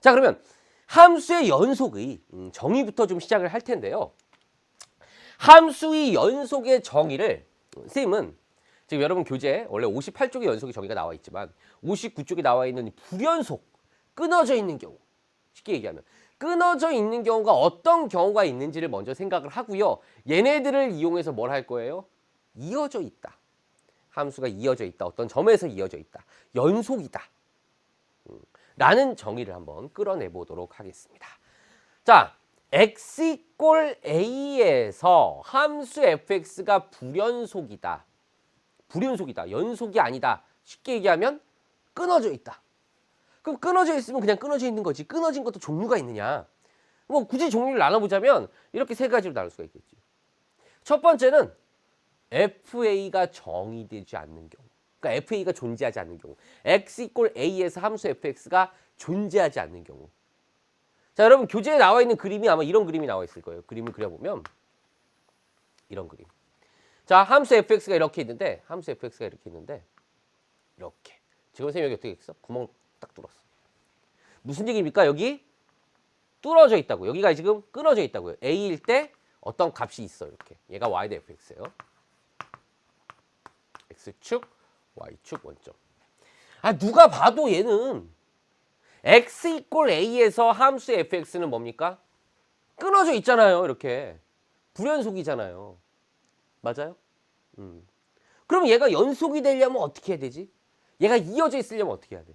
자, 그러면 함수의 연속의 정의부터 좀 시작을 할 텐데요. 함수의 연속의 정의를 쌤은 지금 여러분 교재에 원래 58쪽의 연속의 정의가 나와 있지만 59쪽에 나와 있는 불연속, 끊어져 있는 경우, 쉽게 얘기하면 끊어져 있는 경우가 어떤 경우가 있는지를 먼저 생각을 하고요. 얘네들을 이용해서 뭘 할 거예요? 이어져 있다. 함수가 이어져 있다. 어떤 점에서 이어져 있다. 연속이다. 라는 정의를 한번 끌어내 보도록 하겠습니다. 자, x = a에서 함수 fx가 불연속이다. 불연속이다. 연속이 아니다. 쉽게 얘기하면 끊어져 있다. 그럼 끊어져 있으면 그냥 끊어져 있는 거지. 끊어진 것도 종류가 있느냐. 뭐 굳이 종류를 나눠보자면 이렇게 세 가지로 나눌 수가 있겠지. 첫 번째는 FA가 정의되지 않는 경우. 그러니까 FA가 존재하지 않는 경우. x = a에서 함수 fx가 존재하지 않는 경우. 자, 여러분 교재에 나와 있는 그림이 아마 이런 그림이 나와 있을 거예요. 그림을 그려보면 이런 그림. 자, 함수 fx가 이렇게 있는데 이렇게. 지금 선생님이 여기 어떻게 했어? 구멍 딱 뚫었어. 무슨 얘기입니까? 여기 뚫어져 있다고. 여기가 지금 끊어져 있다고요. a일 때 어떤 값이 있어. 이렇게. 얘가 y 대 fx예요. x축, y축 원점. 아, 누가 봐도 얘는 x = a에서 함수 fx는 뭡니까? 끊어져 있잖아요. 이렇게. 불연속이잖아요. 맞아요? 그럼 얘가 연속이 되려면 어떻게 해야 되지? 얘가 이어져 있으려면 어떻게 해야 돼?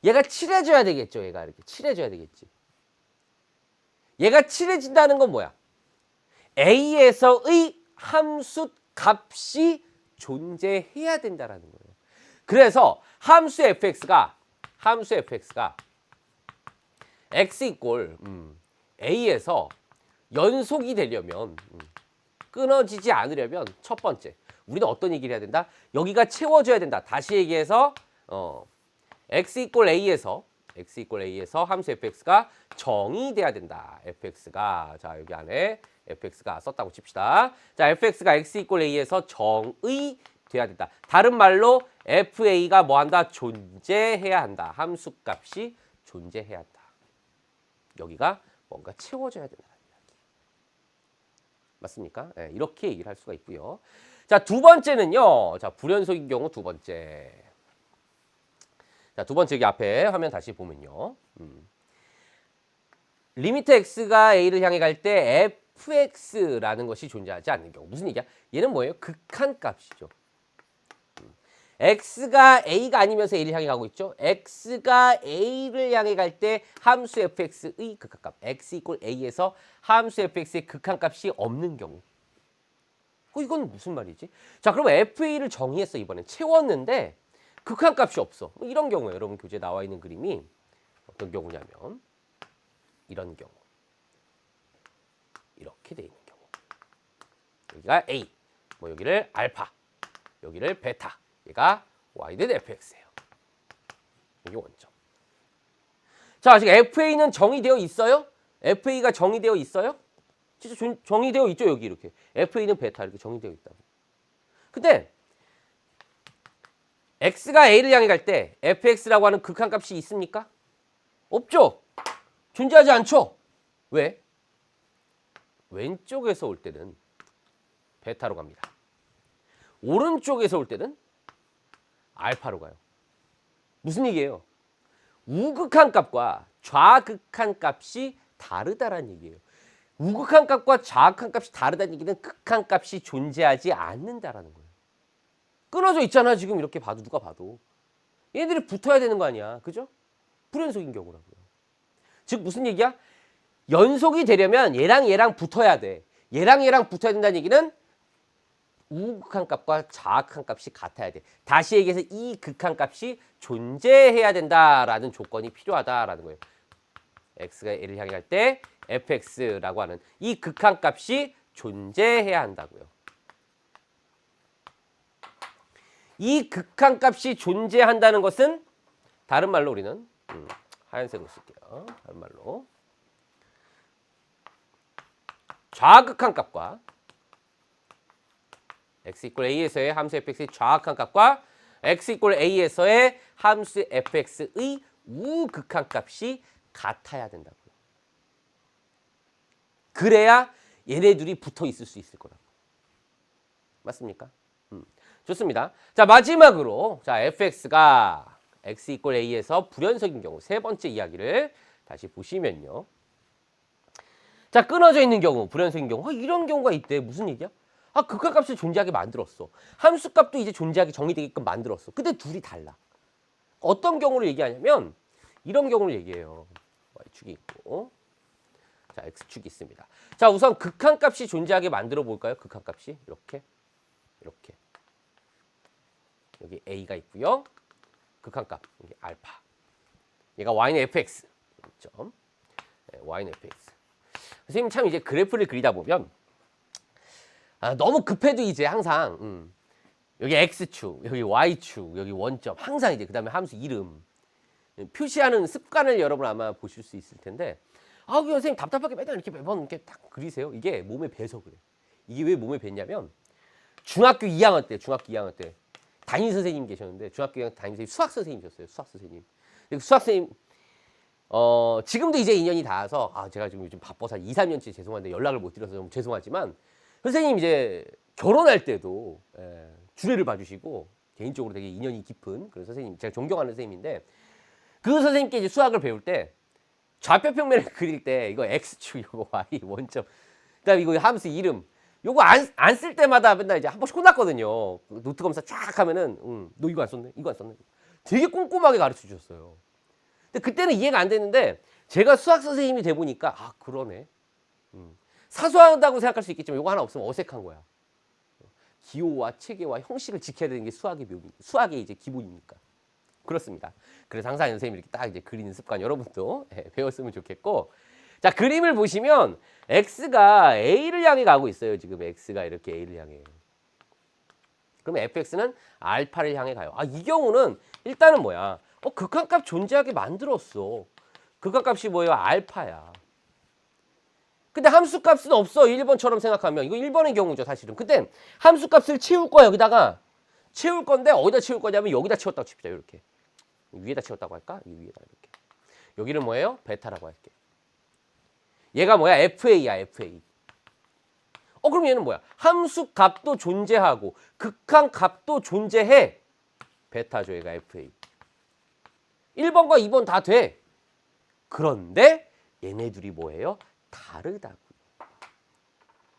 얘가 칠해져야 되겠죠. 얘가 이렇게 칠해져야 되겠지. 얘가 칠해진다는 건 뭐야? a에서의 함수 값이 존재해야 된다라는 거예요. 그래서 함수 fx가 x = a에서 연속이 되려면 끊어지지 않으려면 첫 번째, 우리는 어떤 얘기를 해야 된다? 여기가 채워져야 된다. 다시 얘기해서 x = a에서 함수 fx가 정의돼야 된다. fx가 자 여기 안에 fx가 썼다고 칩시다. 자, fx가 x = a에서 정의돼야 된다. 다른 말로 fa가 뭐한다? 존재해야 한다. 함수값이 존재해야 한다. 여기가 뭔가 채워져야 된다. 맞습니까? 네, 이렇게 얘기를 할 수가 있고요. 자, 두 번째는요. 자, 불연속인 경우 두 번째. 자, 두 번째 여기 앞에 화면 다시 보면요. 리미트 x가 a를 향해 갈 때 fx라는 것이 존재하지 않는 경우. 무슨 얘기야? 얘는 뭐예요? 극한값이죠. x가 a가 아니면서 a를 향해 가고 있죠. x가 a를 향해 갈 때 함수 fx의 극한값. x = a에서 함수 fx의 극한값이 없는 경우. 이건 무슨 말이지? 자, 그럼 fa를 정의했어. 이번엔 채웠는데 극한값이 없어. 이런 경우에 여러분 교재에 나와 있는 그림이 어떤 경우냐면 이런 경우. 이렇게 돼 있는 경우. 여기가 a, 뭐 여기를 알파, 여기를 베타. 얘가 y 대 fx예요. 이게 원점. 자, 지금 fa는 정의되어 있어요? fa가 정의되어 있어요? 진짜 정의되어 있죠, 여기 이렇게. fa는 베타 이렇게 정의되어 있다고. 근데 x가 a를 향해 갈 때 fx라고 하는 극한값이 있습니까? 없죠. 존재하지 않죠. 왜? 왼쪽에서 올 때는 베타로 갑니다. 오른쪽에서 올 때는 알파로 가요. 무슨 얘기예요? 우극한 값과 좌극한 값이 다르다라는 얘기예요. 우극한 값과 좌극한 값이 다르다는 얘기는 극한 값이 존재하지 않는다라는 거예요. 끊어져 있잖아. 지금 이렇게 봐도 누가 봐도. 얘네들이 붙어야 되는 거 아니야. 그죠? 불연속인 경우라고요. 즉 무슨 얘기야? 연속이 되려면 얘랑 붙어야 돼. 얘랑 붙어야 된다는 얘기는 우극한 값과 좌극한 값이 같아야 돼. 다시 얘기해서 이 극한 값이 존재해야 된다라는 조건이 필요하다라는 거예요. x가 a를 향해 갈 때 fx라고 하는 이 극한 값이 존재해야 한다고요. 이 극한 값이 존재한다는 것은 다른 말로 우리는 하얀색으로 쓸게요. 다른 말로 좌극한 값과 x = a에서의 함수 fx의 좌극한 값과 x = a에서의 함수 fx의 우극한 값이 같아야 된다고요. 그래야 얘네들이 붙어 있을 수 있을 거라고. 맞습니까? 좋습니다. 자, 마지막으로 자, fx가 x = a에서 불연속인 경우 세 번째 이야기를 다시 보시면요. 자, 끊어져 있는 경우, 불연속인 경우. 이런 경우가 있대. 무슨 얘기야? 극한값을 존재하게 만들었어. 함수값도 이제 존재하게 정의되게끔 만들었어. 근데 둘이 달라. 어떤 경우를 얘기하냐면 이런 경우를 얘기해요. y축이 있고 자, x축이 있습니다. 자, 우선 극한값이 존재하게 만들어 볼까요? 극한값이 이렇게 여기 a가 있고요. 극한값 여기 알파. 얘가 y는 fx. 점. y는 fx. 선생님 참 이제 그래프를 그리다 보면 너무 급해도 이제 항상 여기 x축, 여기 y축, 여기 원점 항상 이제 그다음에 함수 이름 표시하는 습관을 여러분 아마 보실 수 있을 텐데 선생님 답답하게 매번 이렇게 딱 그리세요. 이게 몸에 배서 그래. 이게 왜 몸에 뱄냐면 중학교 2학년 때 담임 선생님 계셨는데 중학교 2학년 담임 선생님 수학 선생님이셨어요. 수학 선생님. 수학 선생님 지금도 이제 인연이 닿아서 제가 지금 요즘 바빠서 2, 3년째 죄송한데 연락을 못 드려서 좀 죄송하지만 선생님 이제 결혼할 때도 주례를 봐주시고 개인적으로 되게 인연이 깊은 그런 선생님, 제가 존경하는 선생님인데 그 선생님께 이제 수학을 배울 때 좌표평면을 그릴 때 이거 x축, 이거 y 원점, 그다음에 이거 함수 이름 요거 안 쓸 때마다 맨날 이제 한 번씩 혼났거든요. 노트 검사 쫙 하면은 너 이거 안 썼네, 이거 안 썼네. 되게 꼼꼼하게 가르쳐 주셨어요. 근데 그때는 이해가 안 됐는데 제가 수학 선생님이 돼 보니까 그러네. 사소하다고 생각할 수 있겠지만 이거 하나 없으면 어색한 거야. 기호와 체계와 형식을 지켜야 되는 게 수학의 묘미, 수학의 이제 기본이니까. 그렇습니다. 그래서 항상 선생님이 이렇게 딱 이제 그리는 습관 여러분도 배웠으면 좋겠고, 자, 그림을 보시면 x가 a를 향해 가고 있어요. 지금 x가 이렇게 a를 향해. 그럼 fx는 알파를 향해 가요. 이 경우는 일단은 뭐야? 극한값 존재하게 만들었어. 극한값이 뭐예요? 알파야. 근데 함수값은 없어. 1번처럼 생각하면. 이거 1번의 경우죠, 사실은. 근데 함수값을 채울 거야, 여기다가. 채울 건데 어디다 채울 거냐면 여기다 채웠다고 칩시다. 이렇게. 위에다 채웠다고 할까? 이 위에다 이렇게. 여기는 뭐예요? 베타라고 할게. 얘가 뭐야? FA야, FA. 그럼 얘는 뭐야? 함수값도 존재하고 극한값도 존재해. 베타죠, 얘가 FA. 1번과 2번 다 돼. 그런데 얘네들이 뭐예요? 다르다고요.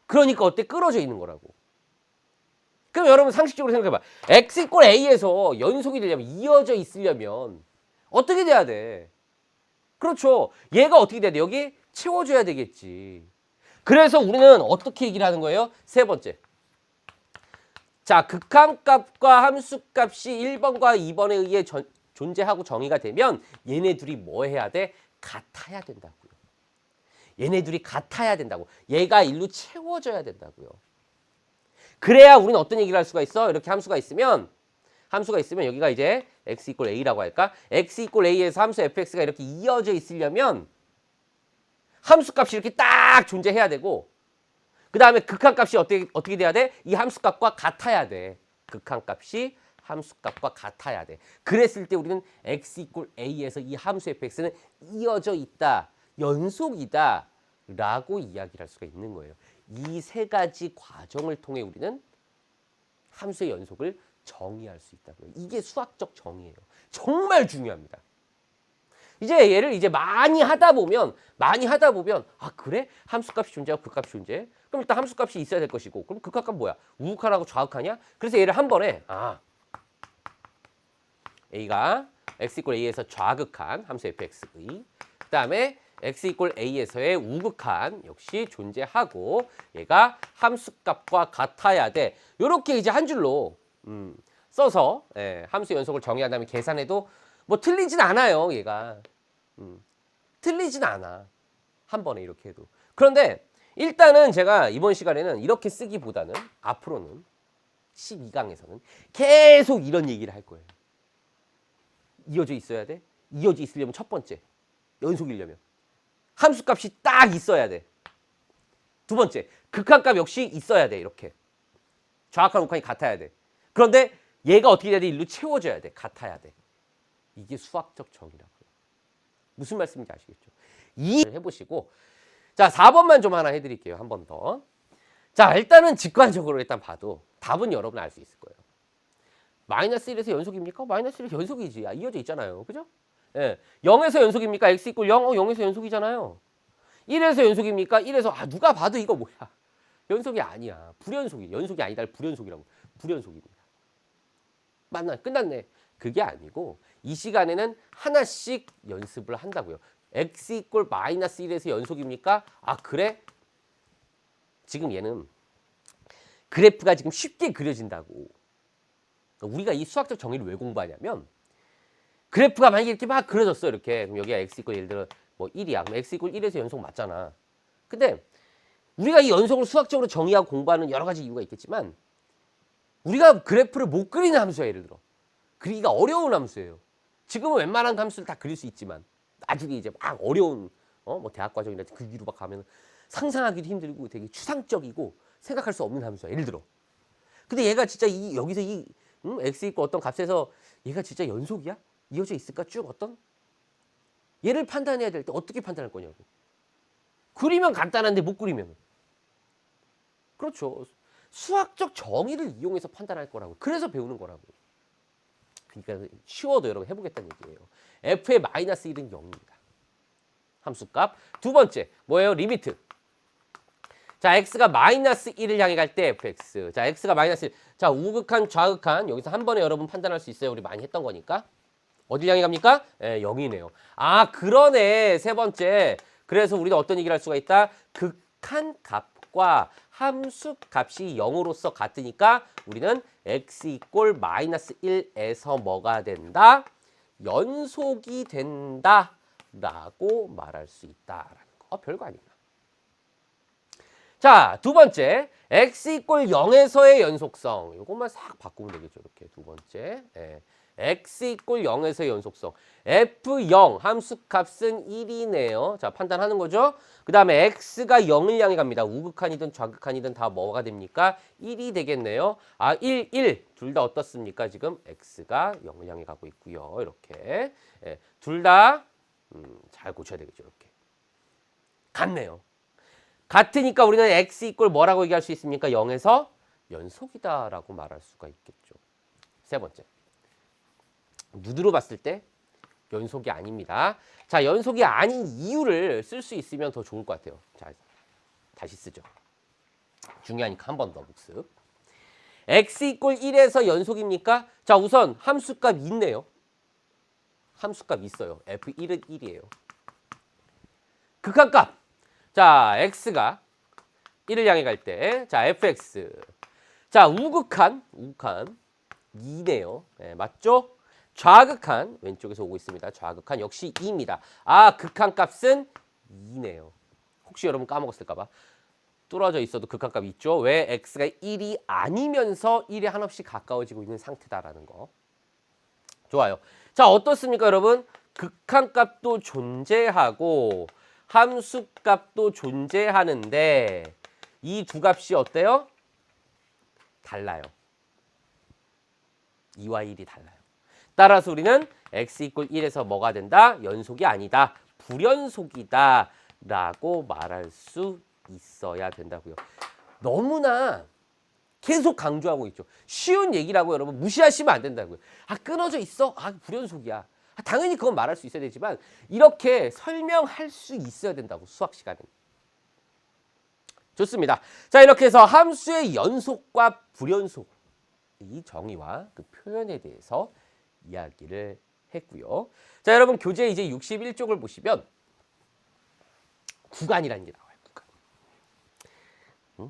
그러니까 어때? 끊어져 있는 거라고. 그럼 여러분 상식적으로 생각해봐. x = a에서 연속이 되려면, 이어져 있으려면 어떻게 돼야 돼? 그렇죠. 얘가 어떻게 돼야 돼? 여기 채워줘야 되겠지. 그래서 우리는 어떻게 얘기를 하는 거예요? 세 번째. 자, 극한값과 함수값이 1번과 2번에 의해 존재하고 정의가 되면 얘네들이 뭐 해야 돼? 같아야 된다고요. 얘네들이 같아야 된다고. 얘가 일로 채워져야 된다고요. 그래야 우리는 어떤 얘기를 할 수가 있어? 이렇게 함수가 있으면 여기가 이제 x = a라고 할까? x = a에서 함수 fx가 이렇게 이어져 있으려면 함수값이 이렇게 딱 존재해야 되고, 그 다음에 극한값이 어떻게 돼야 돼? 이 함수값과 같아야 돼. 극한값이 함수값과 같아야 돼. 그랬을 때 우리는 x = a에서 이 함수 fx는 이어져 있다, 연속이다 라고 이야기를 할 수가 있는 거예요. 이 세 가지 과정을 통해 우리는 함수의 연속을 정의할 수 있다고요. 이게 수학적 정의예요. 정말 중요합니다. 이제 얘를 이제 많이 하다 보면 그래? 함수값이 존재하고 극값이 존재해? 그럼 일단 함수값이 있어야 될 것이고, 그럼 극한값 뭐야? 우극한하고 좌극한이야? 그래서 얘를 한 번에 a가 x = a에서 좌극한 함수 fx의, 그 다음에 x = a에서의 우극한 역시 존재하고 얘가 함수값과 같아야 돼. 이렇게 이제 한 줄로 써서 함수 연속을 정의한 다음에 계산해도 뭐 틀리진 않아요. 얘가 틀리진 않아. 한 번에 이렇게 해도. 그런데 일단은 제가 이번 시간에는 이렇게 쓰기보다는 앞으로는 12강에서는 계속 이런 얘기를 할 거예요. 이어져 있어야 돼. 이어져 있으려면 첫 번째, 연속이려면 함수값이 딱 있어야 돼. 두 번째, 극한값 역시 있어야 돼. 이렇게 좌극한 우극한이 같아야 돼. 그런데 얘가 어떻게 돼야 돼? 일로 채워져야 돼. 같아야 돼. 이게 수학적 정의라고요. 무슨 말씀인지 아시겠죠? 이 해보시고 자 4번만 좀 하나 해드릴게요. 한 번 더. 자 일단은 직관적으로 일단 봐도 답은 여러분 알 수 있을 거예요. 마이너스 1에서 연속입니까? 마이너스 1에서 연속이지. 이어져 있잖아요. 그죠? 예. 0에서 연속입니까? x 이꼴 0? 0에서 연속이잖아요. 1에서 연속입니까? 1에서 누가 봐도 이거 뭐야. 연속이 아니야. 불연속이. 연속이 아니다. 불연속이라고. 불연속입니다. 맞나? 끝났네. 그게 아니고 이 시간에는 하나씩 연습을 한다고요. x 이꼴 마이너스 1에서 연속입니까? 그래? 지금 얘는 그래프가 지금 쉽게 그려진다고. 우리가 이 수학적 정의를 왜 공부하냐면 그래프가 만약에 이렇게 막 그려졌어. 이렇게. 그럼 여기가 x 이꼴 예를 들어 뭐 1이야. 그럼 x 이꼴 1에서 연속 맞잖아. 근데 우리가 이 연속을 수학적으로 정의하고 공부하는 여러 가지 이유가 있겠지만 우리가 그래프를 못 그리는 함수야. 예를 들어. 그리기가 어려운 함수예요. 지금은 웬만한 함수를 다 그릴 수 있지만 나중에 이제 막 어려운 뭐 대학 과정이나 그 위로 막 가면 상상하기도 힘들고 되게 추상적이고 생각할 수 없는 함수야. 예를 들어. 근데 얘가 진짜 여기서 x 있고 어떤 값에서 얘가 진짜 연속이야? 이어져 있을까? 쭉 어떤? 얘를 판단해야 될 때 어떻게 판단할 거냐고. 그리면 간단한데 못 그리면. 그렇죠. 수학적 정의를 이용해서 판단할 거라고. 그래서 배우는 거라고. 그러니까 쉬워도 여러분 해보겠다는 얘기예요. f의 마이너스 1은 0입니다. 함수값. 두 번째 뭐예요? 리미트. 자, x가 마이너스 1을 향해 갈 때 fx. 자, x가 마이너스 1. 자, 우극한, 좌극한. 여기서 한 번에 여러분 판단할 수 있어요. 우리 많이 했던 거니까. 어딜 향해 갑니까? 0이네요. 그러네. 세 번째. 그래서 우리는 어떤 얘기를 할 수가 있다? 극한 값과 함수 값이 0으로서 같으니까 우리는 x 이꼴 마이너스 1에서 뭐가 된다? 연속이 된다. 라고 말할 수 있다라는 거. 별거 아니구나. 자, 두 번째. x 이꼴 0에서의 연속성. 이것만 싹 바꾸면 되겠죠. 이렇게 두 번째. x 이꼴 0에서의 연속성. f0 함수값은 1이네요. 자, 판단하는 거죠. 그 다음에 x가 0을 향해 갑니다. 우극한이든 좌극한이든 다 뭐가 됩니까? 1이 되겠네요. 1. 둘 다 어떻습니까? 지금 x가 0을 향해 가고 있고요. 이렇게. 둘 다 잘 고쳐야 되겠죠. 이렇게. 같네요. 같으니까 우리는 x 이꼴 뭐라고 얘기할 수 있습니까? 0에서 연속이다라고 말할 수가 있겠죠. 세 번째. 무드로 봤을 때 연속이 아닙니다. 자, 연속이 아닌 이유를 쓸 수 있으면 더 좋을 것 같아요. 자, 다시 쓰죠. 중요하니까 한 번 더 복습. x 이꼴 1에서 연속입니까? 자, 우선 함수값 있네요. 함수값 있어요. f1은 1이에요. 극한값. 자, x가 1을 향해 갈 때, 자, fx. 자, 우극한 2네요. 맞죠? 좌극한 왼쪽에서 오고 있습니다. 좌극한 역시 2입니다. 극한값은 2네요. 혹시 여러분 까먹었을까 봐. 뚫어져 있어도 극한값 있죠. 왜? x가 1이 아니면서 1에 한없이 가까워지고 있는 상태다라는 거. 좋아요. 자, 어떻습니까, 여러분? 극한값도 존재하고 함수값도 존재하는데 이 두 값이 어때요? 달라요. 2와 1이 달라요. 따라서 우리는 x 이꼴 1에서 뭐가 된다? 연속이 아니다. 불연속이다. 라고 말할 수 있어야 된다고요. 너무나 계속 강조하고 있죠. 쉬운 얘기라고 여러분 무시하시면 안 된다고요. 끊어져 있어? 불연속이야. 당연히 그건 말할 수 있어야 되지만 이렇게 설명할 수 있어야 된다고 수학 시간은. 좋습니다. 자, 이렇게 해서 함수의 연속과 불연속 이 정의와 그 표현에 대해서 이야기를 했고요. 자, 여러분 교재 이제 61쪽을 보시면 구간이라는 게 나와요. 구간.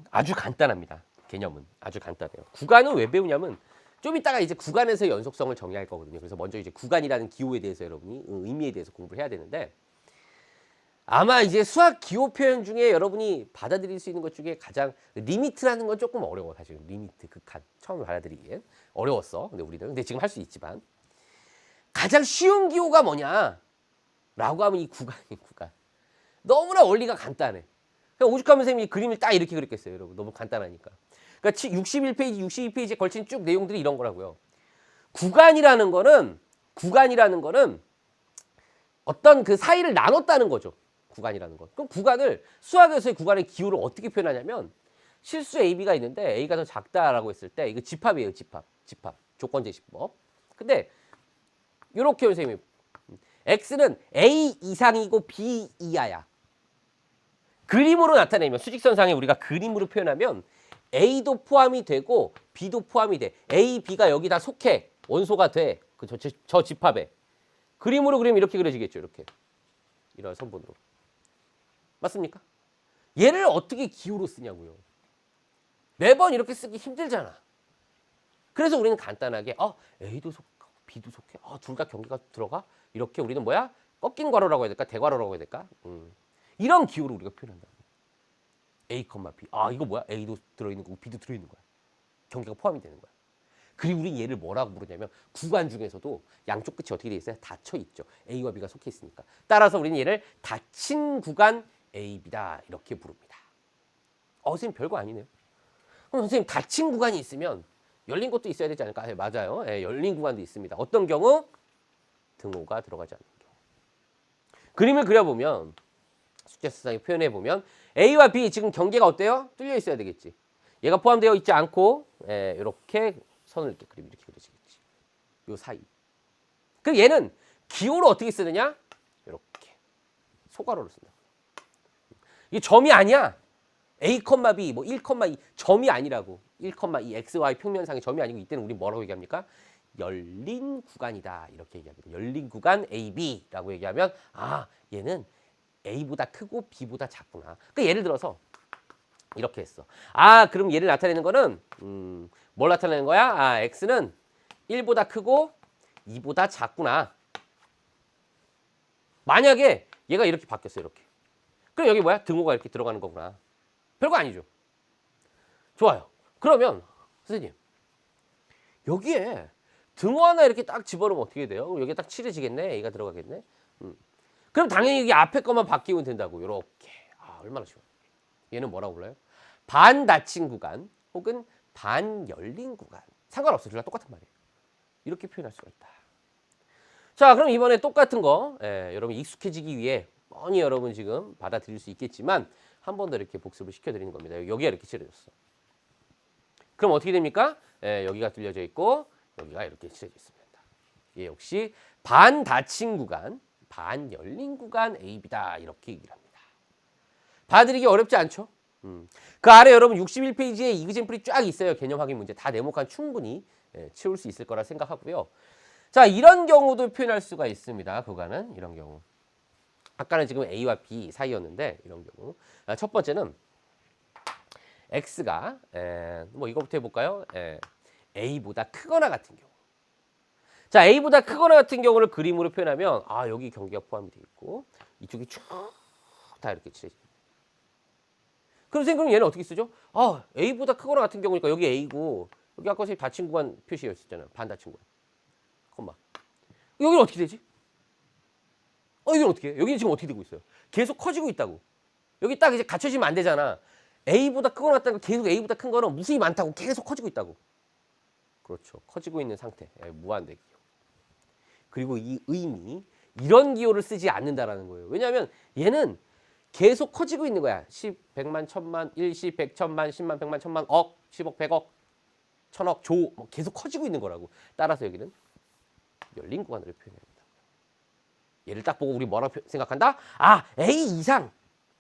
아주 간단합니다. 개념은 아주 간단해요. 구간은 왜 배우냐면 좀 이따가 이제 구간에서의 연속성을 정의할 거거든요. 그래서 먼저 이제 구간이라는 기호에 대해서 여러분이 의미에 대해서 공부를 해야 되는데 아마 이제 수학 기호 표현 중에 여러분이 받아들일 수 있는 것 중에 가장 리미트라는 건 조금 어려워. 사실 리미트, 극한 처음 받아들이기엔 어려웠어. 근데 지금 할 수 있지만 가장 쉬운 기호가 뭐냐? 라고 하면 이 구간이 구간. 너무나 원리가 간단해. 그냥 오죽하면 선생님이 그림을 딱 이렇게 그렸겠어요, 여러분. 너무 간단하니까. 그러니까 61페이지, 62페이지에 걸친 쭉 내용들이 이런 거라고요. 구간이라는 거는 어떤 그 사이를 나눴다는 거죠. 구간이라는 것. 그럼 구간을 수학에서의 구간의 기호를 어떻게 표현하냐면 실수 AB가 있는데 A가 더 작다라고 했을 때 이거 집합이에요. 집합. 조건 제시법. 근데 이렇게 선생님이 X는 A 이상이고 B 이하야. 그림으로 나타내면 수직선상에 우리가 그림으로 표현하면 A도 포함이 되고 B도 포함이 돼. A, B가 여기 다 속해. 원소가 돼. 저 집합에. 그림으로 그리면 이렇게 그려지겠죠. 이렇게. 이런 선분으로. 맞습니까? 얘를 어떻게 기호로 쓰냐고요. 매번 이렇게 쓰기 힘들잖아. 그래서 우리는 간단하게 A도 속하고 B도 속해. 둘 다 경계가 들어가. 이렇게 우리는 뭐야? 꺾인 괄호라고 해야 될까? 대괄호라고 해야 될까? 이런 기호로 우리가 표현한다. A, B. 이거 뭐야? A도 들어있는 거고 B도 들어있는 거야. 경계가 포함이 되는 거야. 그리고 우리 얘를 뭐라고 부르냐면 구간 중에서도 양쪽 끝이 어떻게 돼 있어요? 닫혀 있죠. A와 B가 속해 있으니까. 따라서 우리는 얘를 닫힌 구간 A, B다 이렇게 부릅니다. 선생님 별거 아니네요. 그럼 선생님 닫힌 구간이 있으면 열린 것도 있어야 되지 않을까? 맞아요. 열린 구간도 있습니다. 어떤 경우? 등호가 들어가지 않는 경우. 그림을 그려보면 숙제서상에 표현해보면 A와 B 지금 경계가 어때요? 뚫려 있어야 되겠지. 얘가 포함되어 있지 않고 이렇게 선을 이렇게 그리면 이렇게 그려지겠지. 요 사이. 그럼 얘는 기호를 어떻게 쓰느냐? 이렇게 소괄호를 쓴다. 이게 점이 아니야. A, B, 뭐 1, 2 점이 아니라고. 1, 2 XY 평면상의 점이 아니고 이때는 우리 뭐라고 얘기합니까? 열린 구간이다. 이렇게 얘기합니다. 열린 구간 AB라고 얘기하면 얘는 A보다 크고 B보다 작구나. 그러니까 예를 들어서 이렇게 했어. 그럼 얘를 나타내는 거는 뭘 나타내는 거야? X는 1보다 크고 2보다 작구나. 만약에 얘가 이렇게 바뀌었어요. 이렇게. 그럼 여기 뭐야? 등호가 이렇게 들어가는 거구나. 별거 아니죠. 좋아요. 그러면 선생님 여기에 등호 하나 이렇게 딱 집어넣으면 어떻게 돼요? 여기에 딱 칠해지겠네. A가 들어가겠네. 그럼 당연히 여기 앞에 것만 바뀌면 된다고. 이렇게. 얼마나 쉬워. 얘는 뭐라고 불러요? 반 닫힌 구간 혹은 반 열린 구간. 상관없어. 둘 다 똑같은 말이에요. 이렇게 표현할 수가 있다. 자, 그럼 이번에 똑같은 거 여러분 익숙해지기 위해 뻔히 여러분 지금 받아들일 수 있겠지만 한 번 더 이렇게 복습을 시켜드리는 겁니다. 여기가 이렇게 칠해졌어. 그럼 어떻게 됩니까? 여기가 뚫려져 있고 여기가 이렇게 칠해져 있습니다. 얘 역시 반 닫힌 구간, 반 열린 구간 AB다. 이렇게 얘기를 합니다. 받아들이기 어렵지 않죠? 그 아래 여러분 61페이지에 이그젠플이 쫙 있어요. 개념 확인 문제. 다 네모칸 충분히 채울 수 있을 거라 생각하고요. 자, 이런 경우도 표현할 수가 있습니다. 구간은 이런 경우. 아까는 지금 A와 B 사이였는데 이런 경우. 첫 번째는 X가 뭐 이거부터 해볼까요? A보다 크거나 같은 경우. 자, A보다 크거나 같은 경우를 그림으로 표현하면 여기 경계가 포함이 되어 있고 이쪽이 쭉 다 이렇게 칠해집니다. 그럼 선생님 얘는 어떻게 쓰죠? A보다 크거나 같은 경우니까 여기 A고 여기 아까 선생님 닫힌 구간 표시였잖아요. 반 닫힌 구간. 콤마. 여기는 어떻게 되지? 여기는 어떻게 해? 여기는 지금 어떻게 되고 있어요? 계속 커지고 있다고. 여기 딱 이제 갖춰지면 안 되잖아. A보다 크거나 같다는 거 계속 A보다 큰 거는 무수히 많다고 계속 커지고 있다고. 그렇죠. 커지고 있는 상태. 무한대 기호. 그리고 이 의미 이런 기호를 쓰지 않는다라는 거예요. 왜냐하면 얘는 계속 커지고 있는 거야. 10, 100만, 1000만, 일시, 100, 1000만, 10만, 100만, 1000만, 억, 10억, 100억, 1000억, 조 계속 커지고 있는 거라고. 따라서 여기는 열린 구간으로 표현합니다. 얘를 딱 보고 우리 뭐라고 생각한다? A 이상.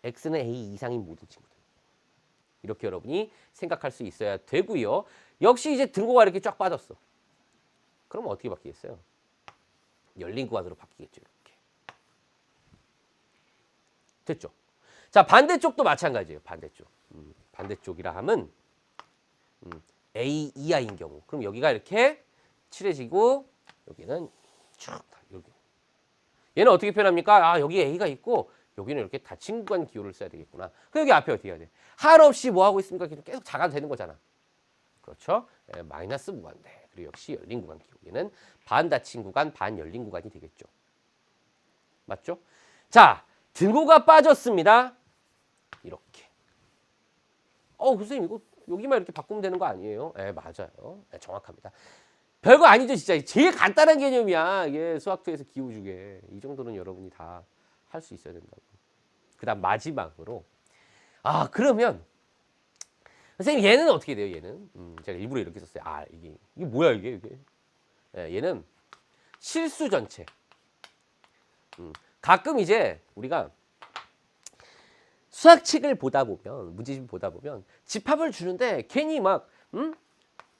X는 A 이상인 모든 친구들. 이렇게 여러분이 생각할 수 있어야 되고요. 역시 이제 등호가 이렇게 쫙 빠졌어. 그럼 어떻게 바뀌겠어요? 열린 구간으로 바뀌겠죠. 이렇게. 됐죠? 자, 반대쪽도 마찬가지예요. 반대쪽. 반대쪽이라 하면 A 이하인 경우. 그럼 여기가 이렇게 칠해지고 여기는 쭉 다 여기. 얘는 어떻게 표현합니까? 여기 A가 있고 여기는 이렇게 닫힌 구간 기호를 써야 되겠구나. 그럼 여기 앞에 어떻게 해야 돼? 한없이 뭐 하고 있습니까? 계속 작아도 되는 거잖아. 그렇죠? 마이너스 무한대. 그리고 역시 열린 구간 기호. 얘는 반 닫힌 구간, 반 열린 구간이 되겠죠. 맞죠? 자, 등호가 빠졌습니다. 이렇게. 선생님 이거 여기만 이렇게 바꾸면 되는 거 아니에요? 맞아요. 정확합니다. 별거 아니죠, 진짜. 제일 간단한 개념이야. 이게 수학2에서 기호 중에. 이 정도는 여러분이 다 할 수 있어야 된다고. 그 다음 마지막으로. 아, 그러면 선생님 얘는 어떻게 돼요, 얘는? 제가 일부러 이렇게 썼어요. 아, 이게 뭐야, 이게. 예, 얘는 실수 전체. 가끔 이제 우리가 수학책을 보다 보면, 문제집 보다 보면 집합을 주는데 괜히 막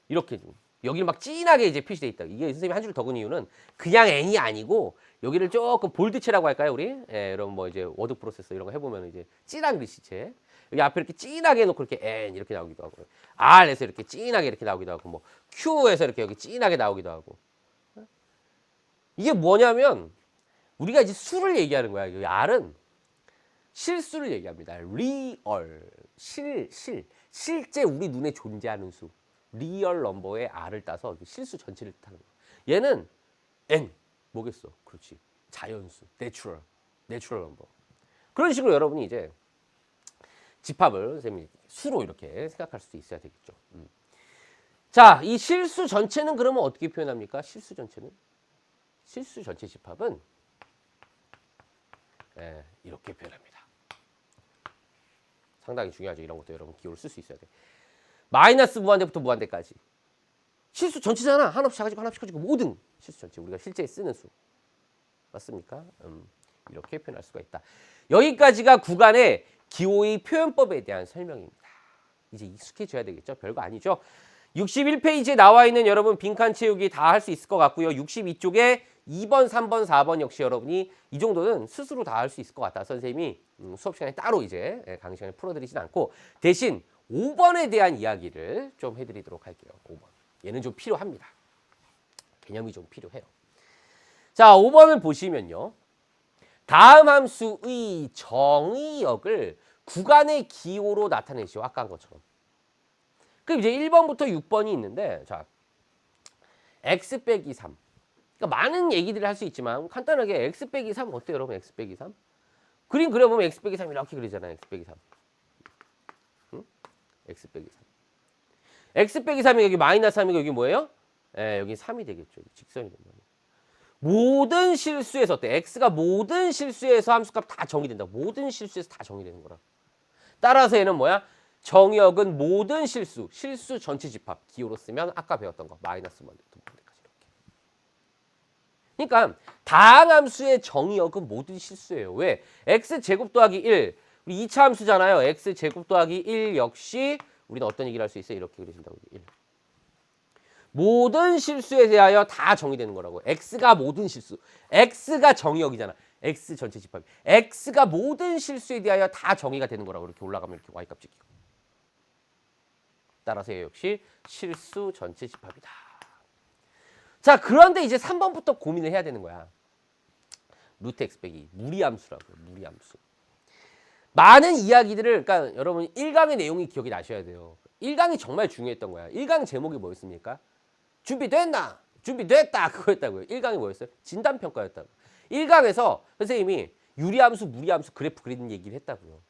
이렇게 여기를 막 진하게 이제 표시돼 있다. 이게 선생님이 한 줄 더 그은 이유는 그냥 n이 아니고 여기를 조금 볼드체라고 할까요, 우리? 예, 여러분 뭐 이제 워드 프로세서 이런 거 해보면 이제 진한 글씨체. 여기 앞에 이렇게 진하게 해놓고 이렇게 n 이렇게 나오기도 하고, r에서 이렇게 진하게 이렇게 나오기도 하고, 뭐 q에서 이렇게 여기 진하게 나오기도 하고. 이게 뭐냐면 우리가 이제 수를 얘기하는 거야. 여기 r은 실수를 얘기합니다. 리얼, 실제 우리 눈에 존재하는 수. 리얼 넘버의 r을 따서 실수 전체를 뜻하는 거야. 얘는 n, 뭐겠어? 그렇지. 자연수, 내추럴 넘버. 그런 식으로 여러분이 이제 집합을 선생님이 수로 이렇게 생각할 수 있어야 되겠죠. 자, 이 실수 전체는 그러면 어떻게 표현합니까? 실수 전체는? 실수 전체 집합은 이렇게 표현합니다. 상당히 중요하죠. 이런 것도 여러분 기호를 쓸 수 있어야 돼. 마이너스 무한대부터 무한대까지. 실수 전체잖아. 하나씩 가지고 하나씩 가지고 모든 실수 전체. 우리가 실제 쓰는 수. 맞습니까? 이렇게 표현할 수가 있다. 여기까지가 구간의 기호의 표현법에 대한 설명입니다. 이제 익숙해져야 되겠죠? 별거 아니죠? 61페이지에 나와 있는 여러분 빈칸 채우기 다 할 수 있을 것 같고요. 62쪽에 2번, 3번, 4번 역시 여러분이 이 정도는 스스로 다 할 수 있을 것 같다. 선생님이 수업 시간에 따로 이제 강의 시간에 풀어드리진 않고 대신 5번에 대한 이야기를 좀 해드리도록 할게요. 5번. 얘는 좀 필요합니다. 개념이 좀 필요해요. 자, 5번을 보시면요. 다음 함수의 정의역을 구간의 기호로 나타내시오. 아까 한 것처럼. 그럼 이제 1번부터 6번이 있는데, 자, x 빼기 3. 그러니까 많은 얘기들을 할 수 있지만 간단하게 x 빼기 3 어때요, 여러분? x 빼기 3? 그림 그려보면 x 빼기 3 이렇게 그리잖아요. x 빼기 3. 응? x 빼기 3. x 빼기 3이 여기 마이너스 3이고 여기 뭐예요? 여기 3이 되겠죠. 직선이 된다. 모든 실수에서 어때? x가 모든 실수에서 함수값 다 정의된다. 모든 실수에서 다 정의되는 거라. 따라서 얘는 뭐야? 정의역은 모든 실수 전체 집합 기호로 쓰면 아까 배웠던 거 마이너스 1부터 무한대까지 이렇게. 그러니까 다항함수의 정의역은 모든 실수예요. 왜? x제곱 더하기 1 우리 2차 함수잖아요. x제곱 더하기 1 역시 우리는 어떤 얘기를 할 수 있어요? 이렇게 그려진다고. 1. 모든 실수에 대하여 다 정의되는 거라고. x가 모든 실수. x가 정의역이잖아. x 전체 집합. x가 모든 실수에 대하여 다 정의가 되는 거라고. 이렇게 올라가면 이렇게 y값 찍히고. 따라서 얘 역시 실수 전체 집합이다. 자, 그런데 이제 3번부터 고민을 해야 되는 거야. 루트 x 빼기 무리함수라고요. 무리함수. 많은 이야기들을 그러니까 여러분 1강의 내용이 기억이 나셔야 돼요. 1강이 정말 중요했던 거야. 1강 제목이 뭐였습니까? 준비됐나? 준비됐다. 그거였다고요. 1강이 뭐였어요? 진단평가였다고. 1강에서 선생님이 유리함수, 무리함수 그래프 그리는 얘기를 했다고요.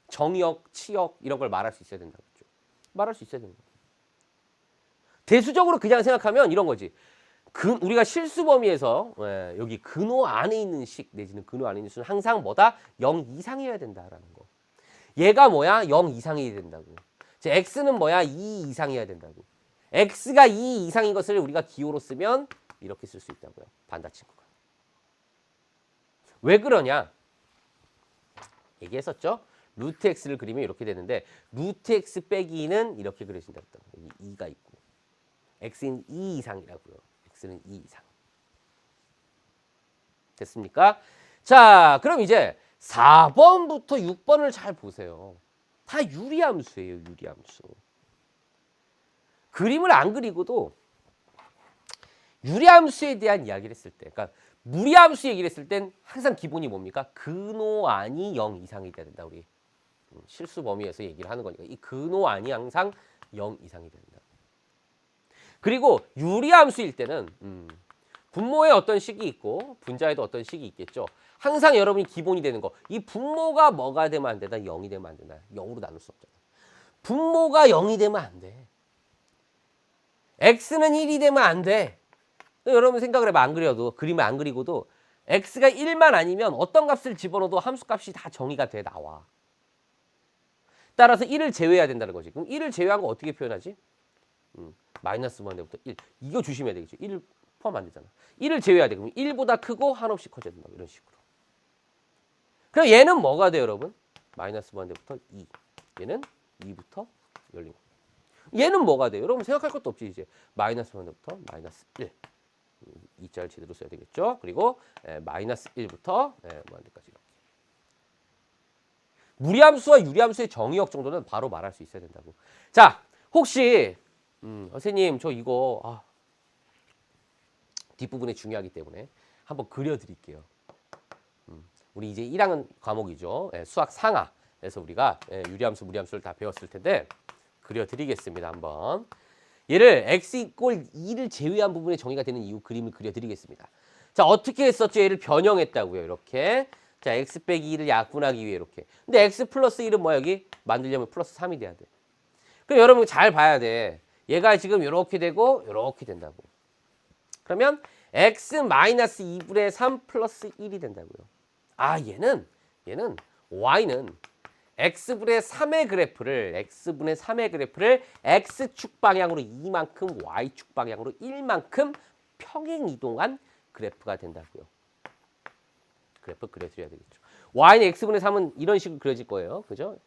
정의역, 치역 이런 걸 말할 수 있어야 된다고 했죠. 말할 수 있어야 되는 거예요. 대수적으로 그냥 생각하면 이런 거지. 우리가 실수 범위에서 여기 근호 안에 있는 식 내지는 근호 안에 있는 수는 항상 뭐다? 0 이상이어야 된다라는 거. 얘가 뭐야? 0 이상이어야 된다고. x는 뭐야? 2 이상이어야 된다고. x가 2 이상인 것을 우리가 기호로 쓰면 이렇게 쓸 수 있다고요. 반다친구가. 왜 그러냐? 얘기했었죠? 루트 x를 그리면 이렇게 되는데 루트 x 빼기 2는 이렇게 그려진다고. 여기 2가 있고 x는 2 이상이라고요. x는 2 이상. 됐습니까? 자, 그럼 이제 4번부터 6번을 잘 보세요. 다 유리함수예요. 유리함수. 그림을 안 그리고도 유리함수에 대한 이야기를 했을 때, 그러니까 무리함수 얘기를 했을 땐 항상 기본이 뭡니까? 근호안이 0 이상이 돼야 된다. 우리 실수 범위에서 얘기를 하는 거니까 이 근호안이 항상 0 이상이 된다. 그리고 유리함수일 때는 분모에 어떤 식이 있고 분자에도 어떤 식이 있겠죠. 항상 여러분이 기본이 되는 거. 이 분모가 뭐가 되면 안 된다? 0이 되면 안 된다. 0으로 나눌 수 없잖아. 분모가 0이 되면 안 돼. x는 1이 되면 안 돼. 여러분 생각을 해봐. 안 그려도 그림을 안 그리고도 x가 1만 아니면 어떤 값을 집어넣어도 함수 값이 다 정의가 돼 나와. 따라서 1을 제외해야 된다는 거지. 그럼 1을 제외한 거 어떻게 표현하지? 마이너스 무한대부터 1. 이거 조심해야 되겠죠. 1을 포함 안 되잖아. 1을 제외해야 돼. 그럼 1보다 크고 한없이 커져야 된다. 이런 식으로. 그럼 얘는 뭐가 돼요, 여러분? 마이너스 무한대부터 2. 얘는 2부터 열린 거. 얘는 뭐가 돼요? 여러분 생각할 것도 없지 이제. 마이너스 무한대부터 마이너스 1. 2자를 제대로 써야 되겠죠. 그리고 마이너스 1부터 무한대까지 이렇게. 무리함수와 유리함수의 정의역 정도는 바로 말할 수 있어야 된다고. 자, 혹시 선생님 저 이거 뒷부분이 중요하기 때문에 한번 그려드릴게요. 우리 이제 1학년 과목이죠. 수학 상하에서 우리가 유리함수, 무리함수를 다 배웠을 텐데 그려드리겠습니다. 한번. 얘를 x 이꼴 2를 제외한 부분에 정의가 되는 이유 그림을 그려드리겠습니다. 자, 어떻게 했었죠? 얘를 변형했다고요. 이렇게. 자, x 빼기 2를 약분하기 위해 이렇게. 근데 x 플러스 1은 뭐야? 여기 만들려면 플러스 3이 돼야 돼. 그럼 여러분 잘 봐야 돼. 얘가 지금 이렇게 되고 이렇게 된다고. 그러면 x 마이너스 2분의 3 플러스 1이 된다고요. 아, 얘는 y는 x분의 3의 그래프를 x축 방향으로 2만큼 y축 방향으로 1만큼 평행 이동한 그래프가 된다고요. 그래프 그려드려야 되겠죠. y는 x분의 3은 이런 식으로 그려질 거예요. 그죠?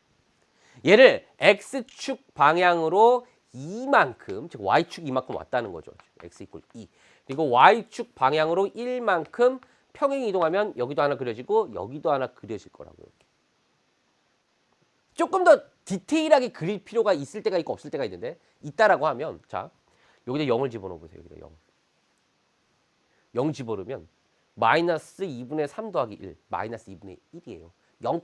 얘를 x축 방향으로 2만큼, 즉 y축 이만큼 왔다는 거죠. x 이꼴 2. 그리고 y축 방향으로 1만큼 평행 이동하면 여기도 하나 그려지고 여기도 하나 그려질 거라고요. 이렇게. 조금 더 디테일하게 그릴 필요가 있을 때가 있고 없을 때가 있는데 있다라고 하면 자, 여기다 0을 집어넣어 보세요. 여기다 0. 0 집어넣으면 마이너스 2분의 3 더하기 1, 마이너스 2분의 1이에요. 0,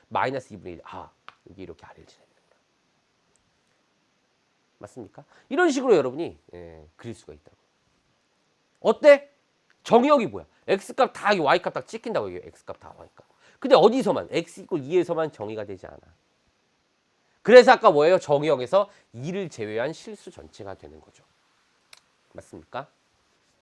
마이너스 2분의 1. 아, 여기 이렇게 아래를 지내야 됩니다. 맞습니까? 이런 식으로 여러분이 그릴 수가 있다고. 어때? 정의역이 뭐야? x값 다 y값 다 찍힌다고 얘기해요. x값 다 y값. 근데 어디서만? x 이꼴 2에서만 정의가 되지 않아. 그래서 아까 뭐예요? 정의역에서 2를 제외한 실수 전체가 되는 거죠. 맞습니까?